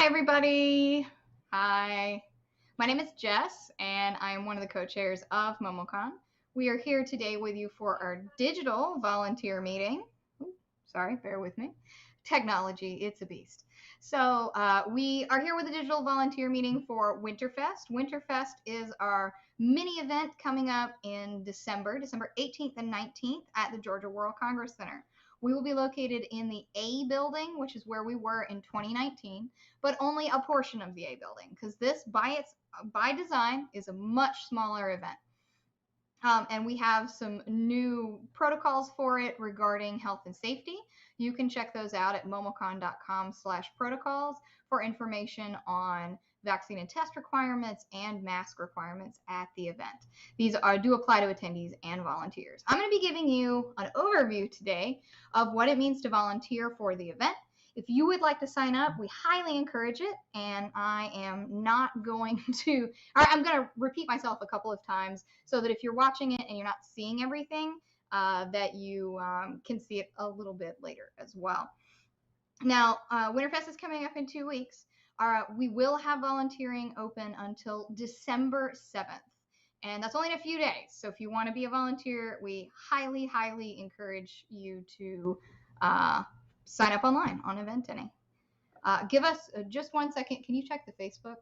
Hi, everybody. Hi. My name is Jess, and I am one of the co-chairs of MomoCon. We are here today with you for our digital volunteer meeting. Ooh, sorry, bear with me. Technology, it's a beast. So we are here with a digital volunteer meeting for Winterfest. Winterfest is our mini event coming up in December 18th and 19th at the Georgia World Congress Center. We will be located in the A building, which is where we were in 2019, but only a portion of the A building, because this by design is a much smaller event. And we have some new protocols for it regarding health and safety. You can check those out at momocon.com/protocols for information on vaccine and test requirements and mask requirements at the event. These do apply to attendees and volunteers. I'm going to be giving you an overview today of what it means to volunteer for the event. If you would like to sign up, we highly encourage it, and I'm going to repeat myself a couple of times so that if you're watching it and you're not seeing everything, that you can see it a little bit later as well. Now, Winterfest is coming up in 2 weeks. We will have volunteering open until December 7th, and that's only in a few days. So if you want to be a volunteer, we highly, highly encourage you to sign up online on Eventany. Give us just 1 second. Can you check the Facebook?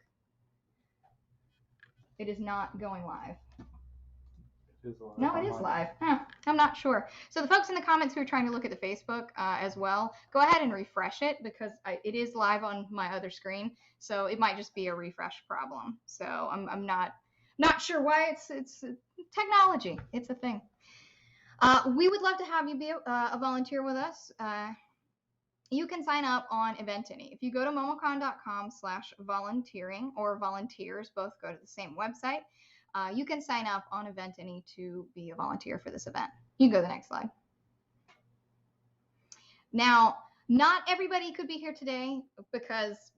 It is not going live. No, it is live. I'm not sure. So the folks in the comments who are trying to look at the Facebook as well, go ahead and refresh it, because it is live on my other screen. So it might just be a refresh problem. So I'm not sure why. It's technology. It's a thing. We would love to have you be a volunteer with us. You can sign up on Eventany. If you go to momocon.com/volunteering or volunteers, both go to the same website. You can sign up on Eventany to be a volunteer for this event. You can go to the next slide. Now, not everybody could be here today because,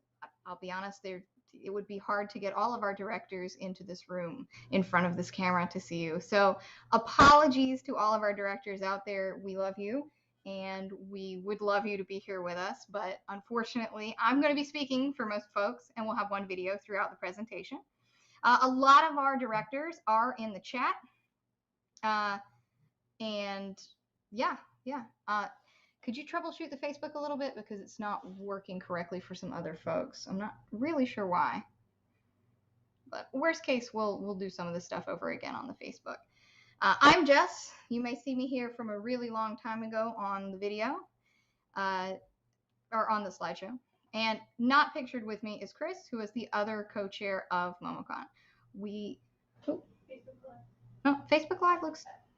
I'll be honest, it would be hard to get all of our directors into this room in front of this camera to see you. So apologies to all of our directors out there. We love you, and we would love you to be here with us. But unfortunately, I'm going to be speaking for most folks, and we'll have one video throughout the presentation. A lot of our directors are in the chat. And yeah. Could you troubleshoot the Facebook a little bit, because it's not working correctly for some other folks? I'm not really sure why. But worst case, we'll do some of this stuff over again on the Facebook. I'm Jess. You may see me here from a really long time ago on the video, or on the slideshow. And not pictured with me is Chris, who is the other co-chair of MomoCon. Facebook Live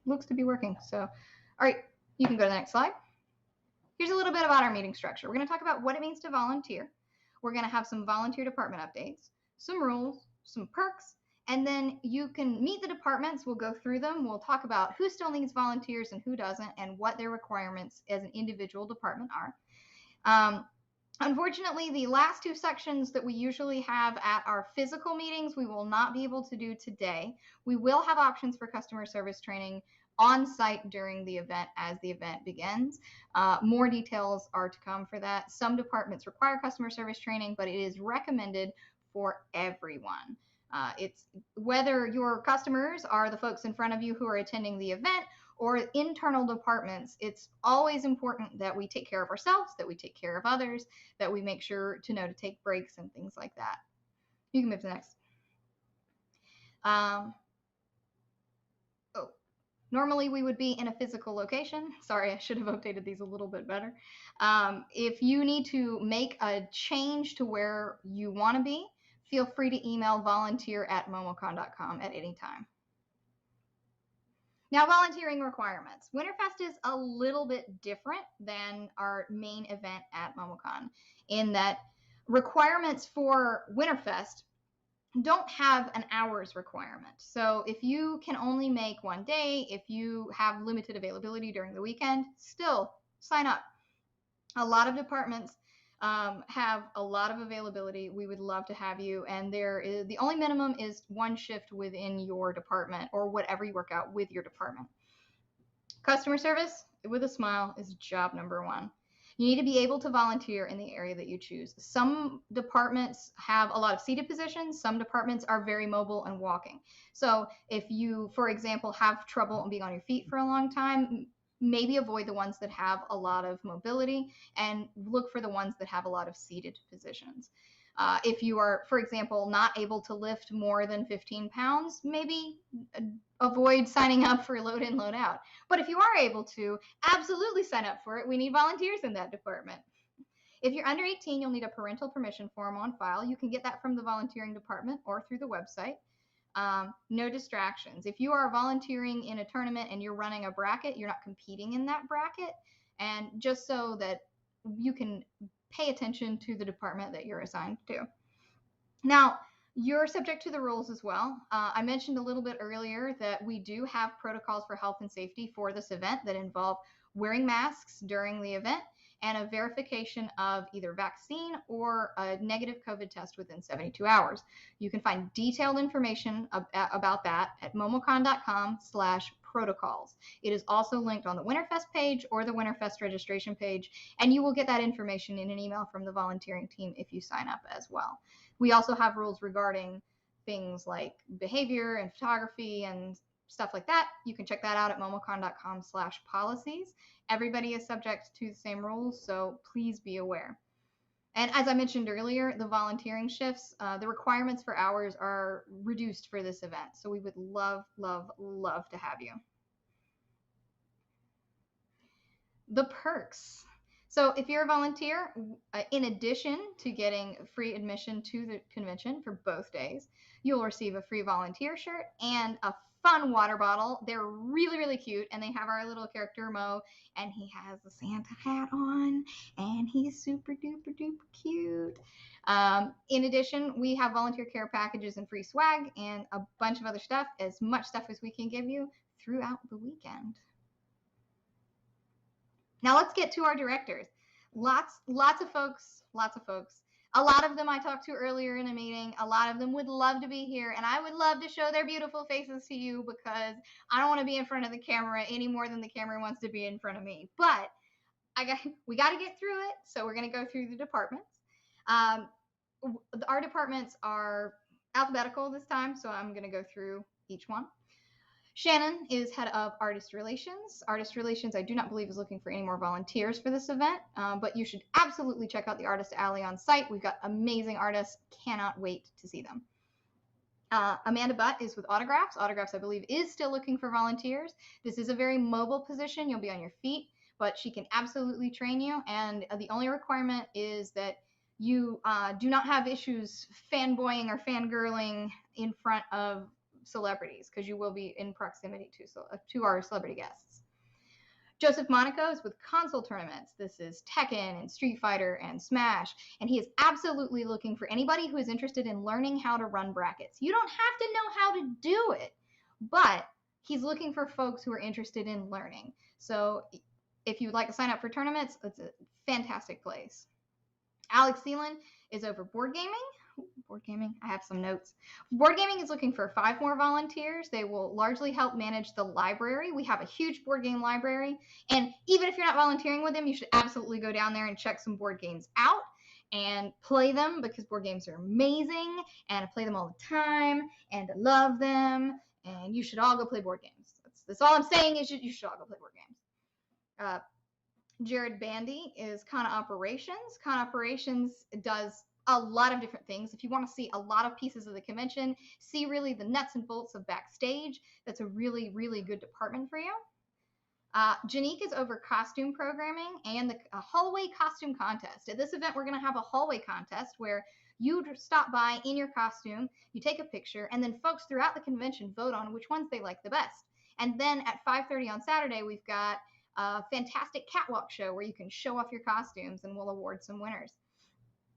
looks to be working. So, all right, you can go to the next slide. Here's a little bit about our meeting structure. We're going to talk about what it means to volunteer. We're going to have some volunteer department updates, some rules, some perks, and then you can meet the departments. We'll go through them. We'll talk about who still needs volunteers and who doesn't, and what their requirements as an individual department are. Unfortunately, the last 2 sections that we usually have at our physical meetings, we will not be able to do today. We will have options for customer service training on site during the event as the event begins. More details are to come for that. Some departments require customer service training, but it is recommended for everyone. It's whether your customers are the folks in front of you who are attending the event or internal departments. It's always important that we take care of ourselves, that we take care of others, that we make sure to know to take breaks and things like that. You can move to the next. Normally we would be in a physical location. Sorry, I should have updated these a little bit better. If you need to make a change to where you want to be, feel free to email volunteer@momocon.com at any time. Now, volunteering requirements. Winterfest is a little bit different than our main event at MomoCon in that requirements for Winterfest don't have an hours requirement. So if you can only make 1 day, if you have limited availability during the weekend, still sign up. A lot of departments have a lot of availability. We would love to have you, and the only minimum is 1 shift within your department or whatever you work out with your department. Customer service with a smile is job number 1. You need to be able to volunteer in the area that you choose. Some departments have a lot of seated positions. Some departments are very mobile and walking. So if you, for example, have trouble being on your feet for a long time, maybe avoid the ones that have a lot of mobility and look for the ones that have a lot of seated positions. If you are, for example, not able to lift more than 15 pounds, maybe avoid signing up for load in, load out. But if you are able to, absolutely sign up for it. We need volunteers in that department. If you're under 18, you'll need a parental permission form on file. You can get that from the volunteering department or through the website. No distractions. If you are volunteering in a tournament and you're running a bracket, you're not competing in that bracket. And just so that you can pay attention to the department that you're assigned to. Now, you're subject to the rules as well. I mentioned a little bit earlier that we do have protocols for health and safety for this event that involve wearing masks during the event and a verification of either vaccine or a negative COVID test within 72 hours. You can find detailed information about that at momocon.com/protocols. It is also linked on the Winterfest page or the Winterfest registration page, and you will get that information in an email from the volunteering team if you sign up as well. We also have rules regarding things like behavior and photography and stuff like that. You can check that out at momocon.com/policies. Everybody is subject to the same rules, so please be aware. And as I mentioned earlier, the volunteering shifts, the requirements for hours are reduced for this event. So we would love, love, love to have you. The perks. So if you're a volunteer, in addition to getting free admission to the convention for both days, you'll receive a free volunteer shirt and a fun water bottle. They're really, really cute, and they have our little character Mo, and he has a Santa hat on, and he's super duper duper cute. In addition, we have volunteer care packages and free swag and a bunch of other stuff, as much stuff as we can give you throughout the weekend. Now let's get to our directors. Lots of folks. A lot of them I talked to earlier in a meeting. A lot of them would love to be here, and I would love to show their beautiful faces to you because I don't want to be in front of the camera any more than the camera wants to be in front of me. But we got to get through it, so we're going to go through the departments. Our departments are alphabetical this time, so I'm going to go through each one. Shannon is head of Artist Relations. Artist Relations, I do not believe, is looking for any more volunteers for this event, but you should absolutely check out the Artist Alley on site. We've got amazing artists. Cannot wait to see them. Amanda Butt is with Autographs. Autographs, I believe, is still looking for volunteers. This is a very mobile position. You'll be on your feet, but she can absolutely train you, and the only requirement is that you do not have issues fanboying or fangirling in front of celebrities, because you will be in proximity to our celebrity guests. Joseph Monaco is with Console Tournaments. This is Tekken and Street Fighter and Smash, and he is absolutely looking for anybody who is interested in learning how to run brackets. You don't have to know how to do it, but he's looking for folks who are interested in learning. So if you would like to sign up for tournaments, it's a fantastic place. Alex Seelan is over board gaming. Board gaming, I have some notes. Board gaming is looking for 5 more volunteers. They will largely help manage the library. We have a huge board game library, and even if you're not volunteering with them, you should absolutely go down there and check some board games out and play them, because board games are amazing, and I play them all the time, and I love them, and you should all go play board games. That's all I'm saying is you should all go play board games. Jared Bandy is Con Operations. Con Operations does a lot of different things. If you want to see a lot of pieces of the convention, see really the nuts and bolts of backstage, that's a really, really good department for you. Janique is over costume programming and the hallway costume contest. At this event, we're going to have a hallway contest where you stop by in your costume, you take a picture, and then folks throughout the convention vote on which ones they like the best. And then at 5:30 on Saturday, we've got a fantastic catwalk show where you can show off your costumes, and we'll award some winners.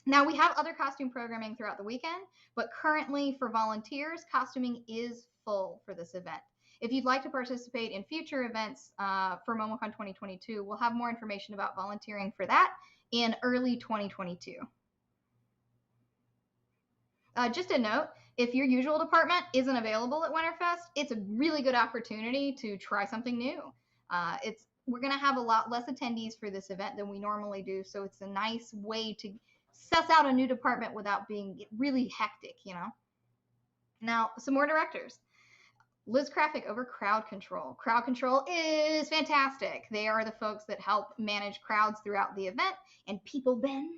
Now, we have other costume programming throughout the weekend, but currently for volunteers, costuming is full for this event. If you'd like to participate in future events for MomoCon 2022, we'll have more information about volunteering for that in early 2022. Just a note, if your usual department isn't available at Winterfest, it's a really good opportunity to try something new. It's We're going to have a lot less attendees for this event than we normally do, so it's a nice way to suss out a new department without being really hectic, you know. Now, some more directors. Liz Krafik over crowd control. Crowd control is fantastic. They are the folks that help manage crowds throughout the event, and people bend.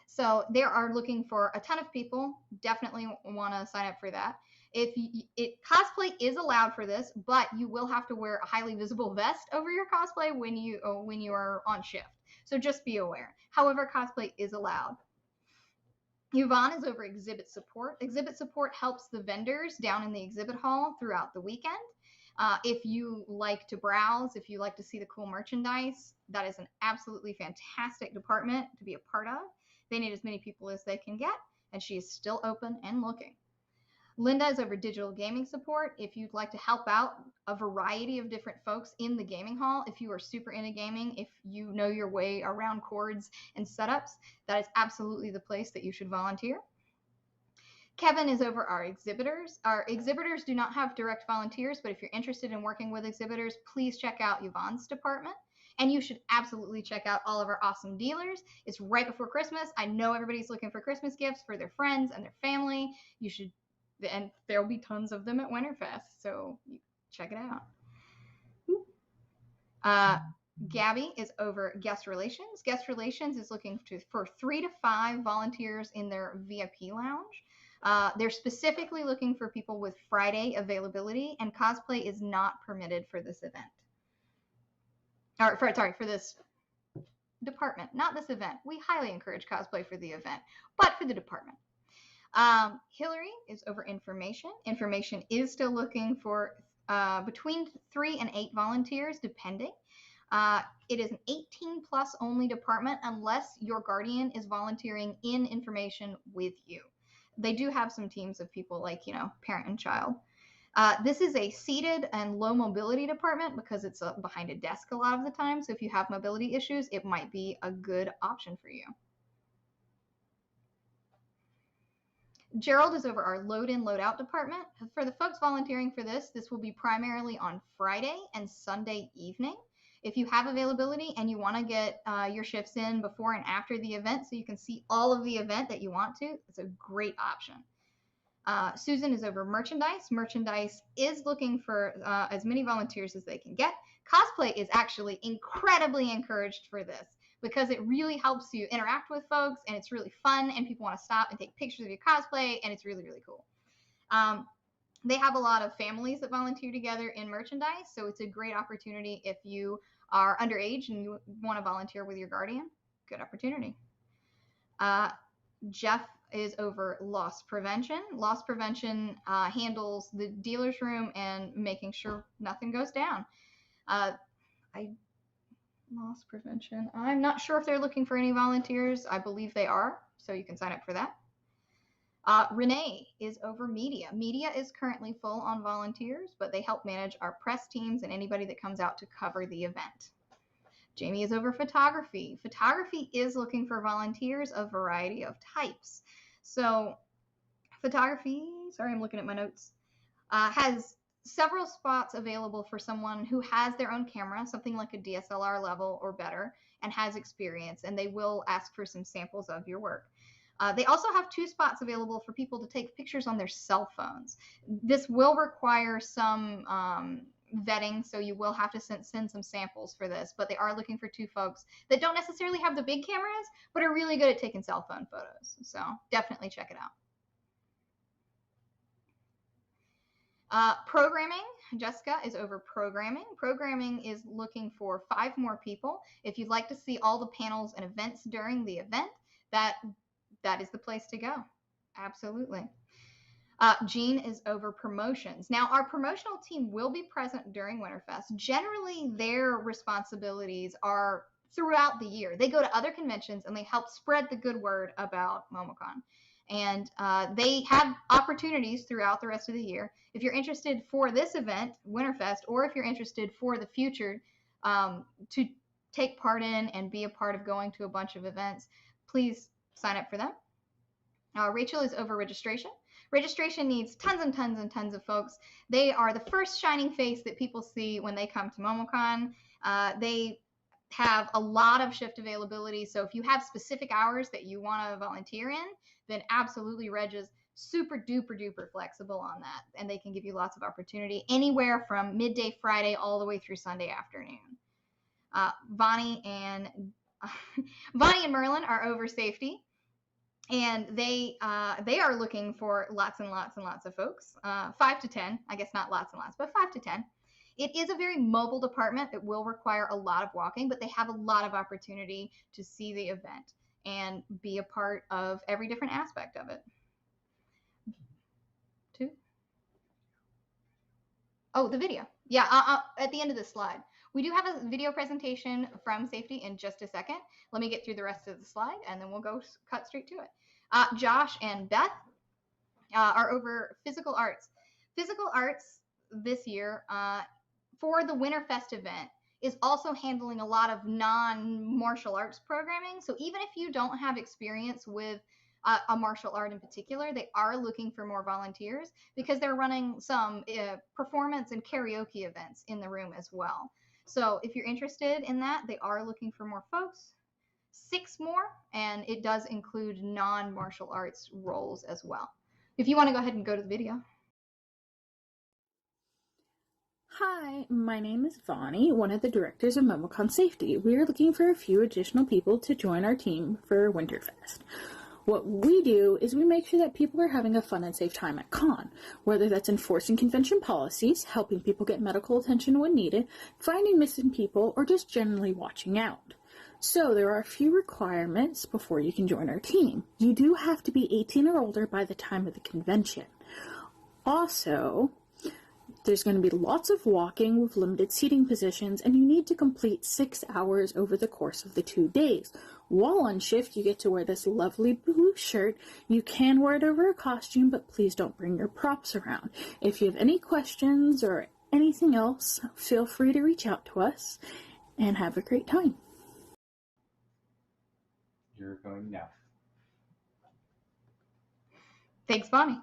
So they are looking for a ton of people. Definitely want to sign up for that. Cosplay is allowed for this, but you will have to wear a highly visible vest over your cosplay when you are on shift. So just be aware. However, cosplay is allowed. Yvonne is over exhibit support. Exhibit support helps the vendors down in the exhibit hall throughout the weekend. If you like to browse, if you like to see the cool merchandise, that is an absolutely fantastic department to be a part of. They need as many people as they can get, and she is still open and looking. Linda is over digital gaming support. If you'd like to help out a variety of different folks in the gaming hall, if you are super into gaming, if you know your way around cords and setups, that is absolutely the place that you should volunteer. Kevin is over our exhibitors. Our exhibitors do not have direct volunteers, but if you're interested in working with exhibitors, please check out Yvonne's department. And you should absolutely check out all of our awesome dealers. It's right before Christmas. I know everybody's looking for Christmas gifts for their friends and their family. You should, and there'll be tons of them at Winterfest, so check it out. Gabby is over guest relations. Guest relations is looking for 3 to 5 volunteers in their VIP lounge. They're specifically looking for people with Friday availability, and cosplay is not permitted for this event. For this department, not this event. We highly encourage cosplay for the event, but for the department. Hillary is over information. Information is still looking for between 3 and 8 volunteers, depending. It is an 18 plus only department unless your guardian is volunteering in information with you. They do have some teams of people like, parent and child. This is a seated and low mobility department because it's behind a desk a lot of the time. So if you have mobility issues, it might be a good option for you. Gerald is over our load in, load out department. For the folks volunteering for this will be primarily on Friday and Sunday evening. If you have availability and you want to get your shifts in before and after the event so you can see all of the event that you want to, it's a great option. Susan is over merchandise. Merchandise is looking for as many volunteers as they can get. Cosplay is actually incredibly encouraged for this because it really helps you interact with folks, and it's really fun, and people want to stop and take pictures of your cosplay, and it's really, really cool. They have a lot of families that volunteer together in merchandise, so it's a great opportunity if you are underage and you want to volunteer with your guardian. Good opportunity. Jeff is over loss prevention. Loss prevention handles the dealer's room and making sure nothing goes down. Loss prevention. I'm not sure if they're looking for any volunteers. I believe they are, so you can sign up for that. Renee is over media. Media is currently full on volunteers, but they help manage our press teams and anybody that comes out to cover the event. Jamie is over photography. Photography is looking for volunteers of a variety of types. So photography, sorry, I'm looking at my notes, has several spots available for someone who has their own camera, something like a DSLR level or better, and has experience, and they will ask for some samples of your work. They also have 2 spots available for people to take pictures on their cell phones. This will require some vetting, so you will have to send some samples for this, but they are looking for 2 folks that don't necessarily have the big cameras, but are really good at taking cell phone photos. So definitely check it out. Programming, Jessica is over programming. Programming is looking for 5 more people. If you'd like to see all the panels and events during the event, that is the place to go. Absolutely. Jean is over promotions. Now, our promotional team will be present during Winterfest. Generally, their responsibilities are throughout the year. They go to other conventions and they help spread the good word about MomoCon. And they have opportunities throughout the rest of the year. If you're interested for this event, Winterfest, or if you're interested for the future to take part in and be a part of going to a bunch of events, please sign up for them. Rachel is over registration. Registration needs tons and tons of folks. They are the first shining face that people see when they come to MomoCon. They have a lot of shift availability. So if you have specific hours that you want to volunteer in, then absolutely Reg is super duper duper flexible on that. And they can give you lots of opportunity anywhere from midday Friday all the way through Sunday afternoon. Vonnie and Merlin are over safety, and they are looking for lots and lots and lots of folks, 5 to 10, I guess not lots and lots, but 5 to 10. It is a very mobile department. It will require a lot of walking, but they have a lot of opportunity to see the event and be a part of every different aspect of it. Two. Oh, the video. Yeah, at the end of this slide. We do have a video presentation from safety in just a second. Let me get through the rest of the slide, and then we'll go cut straight to it. Josh and Beth are over physical arts. Physical arts this year for the Winterfest event is also handling a lot of non-martial arts programming. So even if you don't have experience with a martial art in particular, they are looking for more volunteers because they're running some performance and karaoke events in the room as well. So if you're interested in that, they are looking for more folks. 6 more, and it does include non-martial arts roles as well. If you want to go ahead and go to the video. Hi, my name is Vonnie, one of the directors of MomoCon Safety. We are looking for a few additional people to join our team for Winterfest. What we do is we make sure that people are having a fun and safe time at con, whether that's enforcing convention policies, helping people get medical attention when needed, finding missing people, or just generally watching out. So there are a few requirements before you can join our team. You do have to be 18 or older by the time of the convention. Also, there's going to be lots of walking with limited seating positions, and you need to complete 6 hours over the course of the 2 days. While on shift, you get to wear this lovely blue shirt. You can wear it over a costume, but please don't bring your props around. If you have any questions or anything else, feel free to reach out to us, and have a great time. You're going now. Thanks, Bonnie.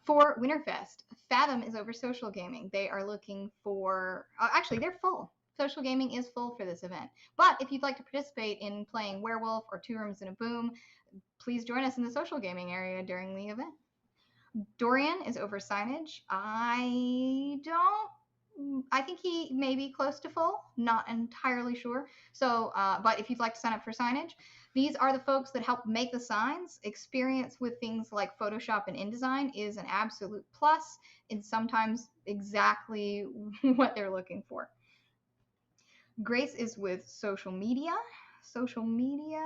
For Winterfest, Fathom is over social gaming. They are looking for, actually, they're full. Social gaming is full for this event. But if you'd like to participate in playing Werewolf or Two Rooms and a Boom, please join us in the social gaming area during the event. Dorian is over signage. I think he may be close to full, not entirely sure. So, but if you'd like to sign up for signage, these are the folks that help make the signs. Experience with things like Photoshop and InDesign is an absolute plus, and sometimes exactly what they're looking for. Grace is with social media. Social media,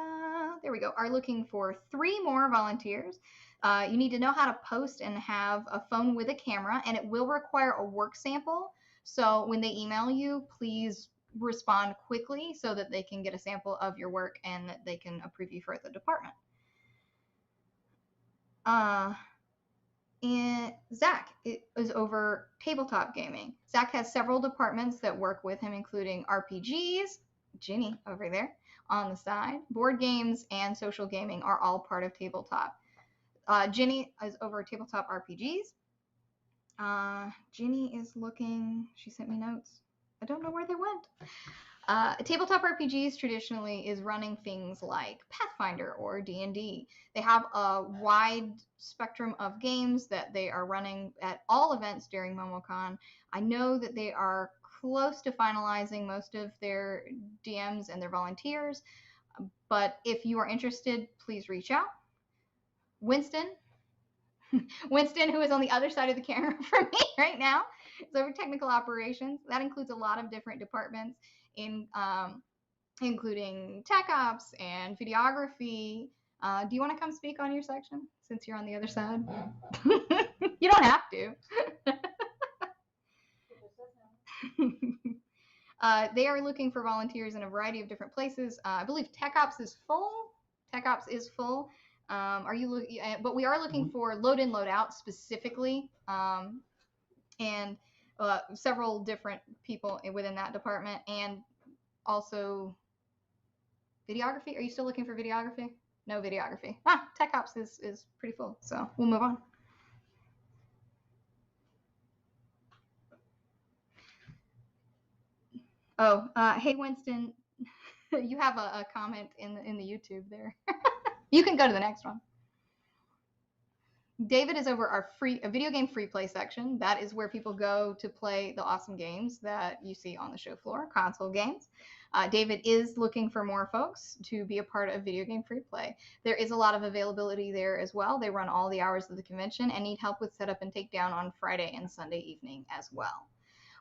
there we go, are looking for 3 more volunteers. You need to know how to post and have a phone with a camera, and it will require a work sample. So when they email you, please respond quickly so that they can get a sample of your work and that they can approve you for the department. And Zach is over tabletop gaming. Zach has several departments that work with him, including RPGs, Ginny over there on the side, board games, and social gaming are all part of tabletop. Ginny is over tabletop RPGs. Ginny is looking, she sent me notes. I don't know where they went. Tabletop RPGs traditionally is running things like Pathfinder or D&D. They have a wide spectrum of games that they are running at all events during MomoCon. I know that they are close to finalizing most of their DMs and their volunteers, but if you are interested, please reach out. Winston, who is on the other side of the camera from me right now, is over technical operations. That includes a lot of different departments, including tech ops and videography. Do you want to come speak on your section since you're on the other side? You don't have to. They are looking for volunteers in a variety of different places. I believe tech ops is full. Tech ops is full. Are you looking? But we are looking for load in, load out specifically, and several different people within that department, and also videography. Are you still looking for videography? No videography. Tech ops is pretty full, so we'll move on. Oh, hey Winston, you have a comment in the YouTube there. You can go to the next one. David is over our video game free play section. That is where people go to play the awesome games that you see on the show floor, console games. David is looking for more folks to be a part of video game free play. There is a lot of availability there as well. They run all the hours of the convention and need help with setup and takedown on Friday and Sunday evening as well.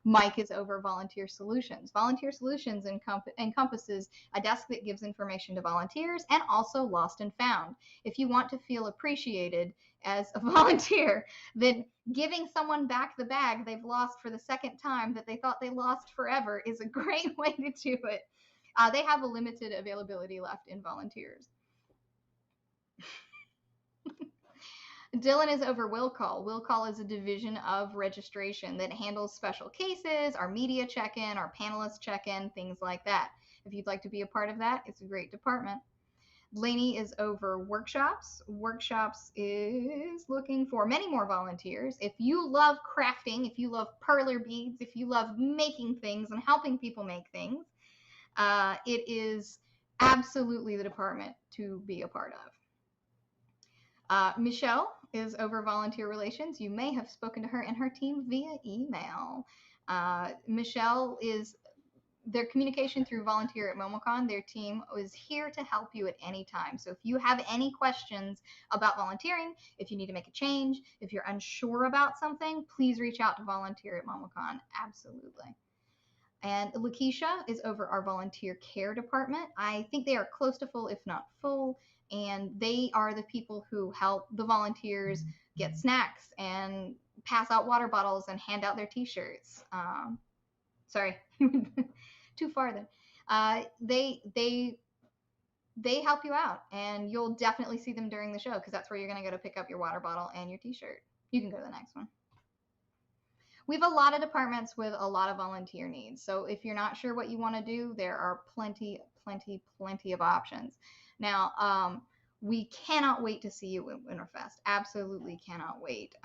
Mike is over Volunteer Solutions. Volunteer Solutions encompasses a desk that gives information to volunteers and also lost and found. If you want to feel appreciated as a volunteer, then giving someone back the bag they've lost for the second time that they thought they lost forever is a great way to do it. They have a limited availability left in volunteers. Dylan is over Will Call. Will Call is a division of registration that handles special cases, our media check-in, our panelist check-in, things like that. If you'd like to be a part of that, it's a great department. Lainey is over Workshops. Workshops is looking for many more volunteers. If you love crafting, if you love parlor beads, if you love making things and helping people make things, it is absolutely the department to be a part of. Michelle is over volunteer relations. You may have spoken to her and her team via email. Michelle is their communication through Volunteer at MomoCon. Their team is here to help you at any time. So if you have any questions about volunteering, if you need to make a change, if you're unsure about something, please reach out to Volunteer at MomoCon. Absolutely. And Lakeisha is over our volunteer care department. I think they are close to full, if not full, and they are the people who help the volunteers get snacks and pass out water bottles and hand out their t-shirts. Sorry, too far then. They help you out, and you'll definitely see them during the show because that's where you're going to go to pick up your water bottle and your t-shirt. You can go to the next one. We have a lot of departments with a lot of volunteer needs. So if you're not sure what you want to do, there are plenty of options. Now, we cannot wait to see you at Winterfest. Absolutely cannot wait.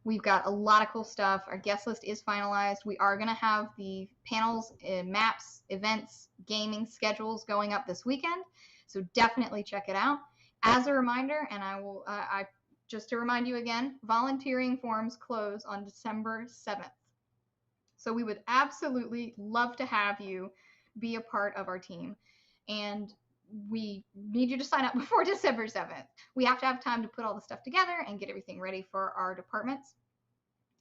We've got a lot of cool stuff. Our guest list is finalized. We are going to have the panels, maps, events, gaming schedules going up this weekend. So definitely check it out. As a reminder, and just to remind you again, volunteering forms close on December 7th. So we would absolutely love to have you be a part of our team. And we need you to sign up before December 7th. We have to have time to put all the stuff together and get everything ready for our departments.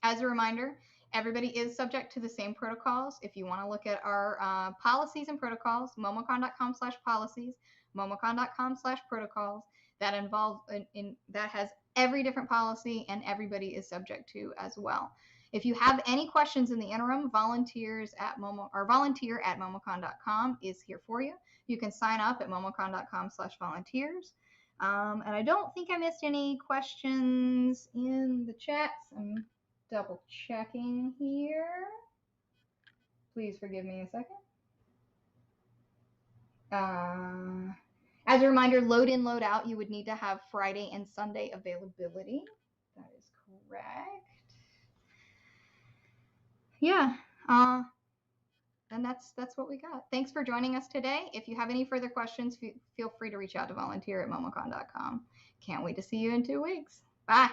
As a reminder, everybody is subject to the same protocols. If you want to look at our policies and protocols, momocon.com/policies, momocon.com/protocols, that has every different policy and everybody is subject to as well. If you have any questions in the interim, volunteer at momocon.com is here for you. You can sign up at momocon.com/volunteers. And I don't think I missed any questions in the chats. I'm double checking here. Please forgive me a second. As a reminder, load in, load out, you would need to have Friday and Sunday availability. That is correct. Yeah. And that's what we got. Thanks for joining us today. If you have any further questions, feel free to reach out to volunteer at momocon.com. Can't wait to see you in 2 weeks. Bye.